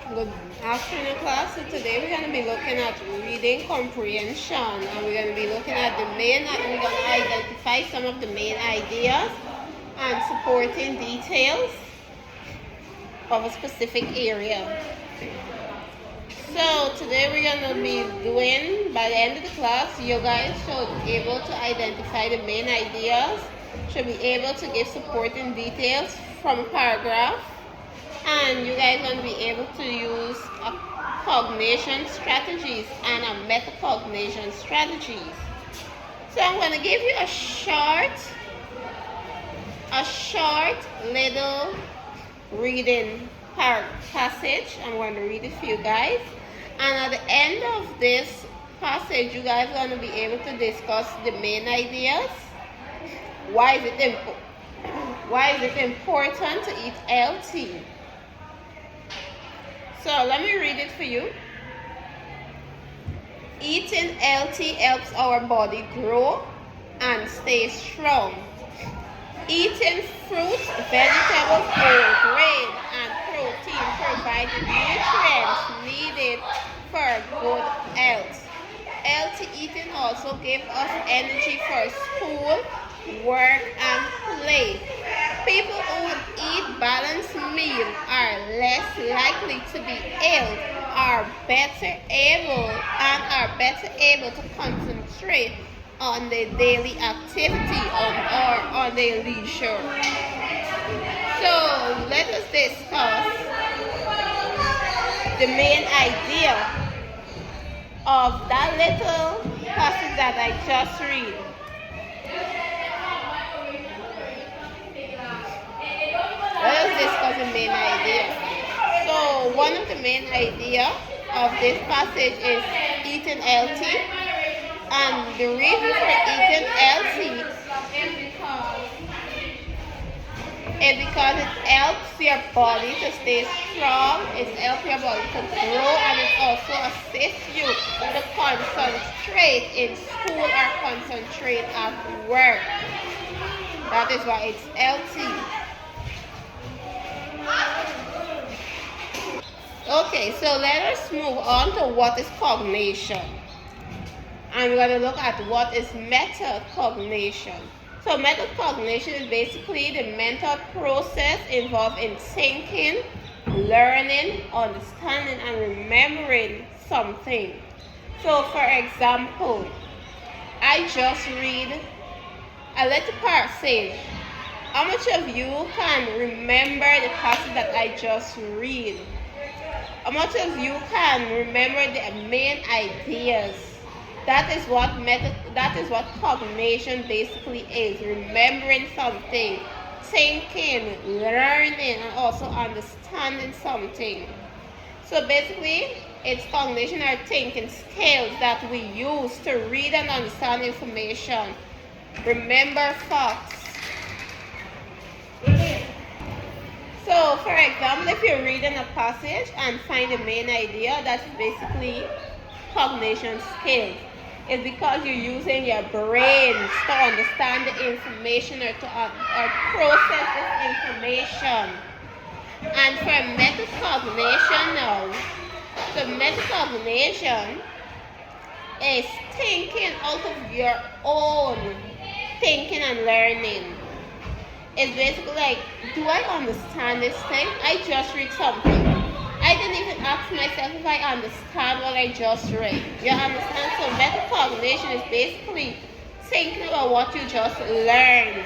Good afternoon, class. So today we're going to be looking at reading comprehension, and we're going to be looking at we're going to identify some of the main ideas and supporting details of a specific area. So today we're going to be doing, by the end of the class, you guys should be able to identify the main ideas, should be able to give supporting details from a paragraph, and you guys are going to be able to use a cognition strategies and a metacognition strategies. So I'm going to give you a short little reading passage. I'm going to read it for you guys, and at the end of this passage you guys are going to be able to discuss the main ideas. Why is it important to eat healthy? So let me read it for you. Eating healthy helps our body grow and stay strong. Eating fruits, vegetables, whole grain, and protein provide the nutrients needed for good health. Healthy eating also gives us energy for school, work, and play. People who eat balanced meals are less likely to be ill, are better able to concentrate on their daily activity or on their leisure. So let us discuss the main idea of that little passage that I just read. Let us discuss the main idea. So one of the main ideas of this passage is eating healthy, and the reason for eating healthy is because it helps your body to stay strong, it helps your body to grow, and it also assists you to concentrate in school or concentrate at work. That is why it's healthy. Okay, so let us move on to what is cognition. And we're going to look at what is metacognition. So metacognition is basically the mental process involved in thinking, learning, understanding, and remembering something. So for example, I just read a little passage. How much of you can remember the passage that I just read? How much of you can remember the main ideas? That is what cognition basically is: remembering something, thinking, learning, and also understanding something. So basically, it's cognition or thinking skills that we use to read and understand information, remember facts. So, for example, if you're reading a passage and find the main idea, that's basically cognition skills. It's because you're using your brains to understand the information or process this information. And for metacognition now, so metacognition is thinking out of your own thinking and learning. It's basically like, do I understand this thing? I just read something. I didn't even ask myself if I understand what I just read. You understand? So metacognition is basically thinking about what you just learned.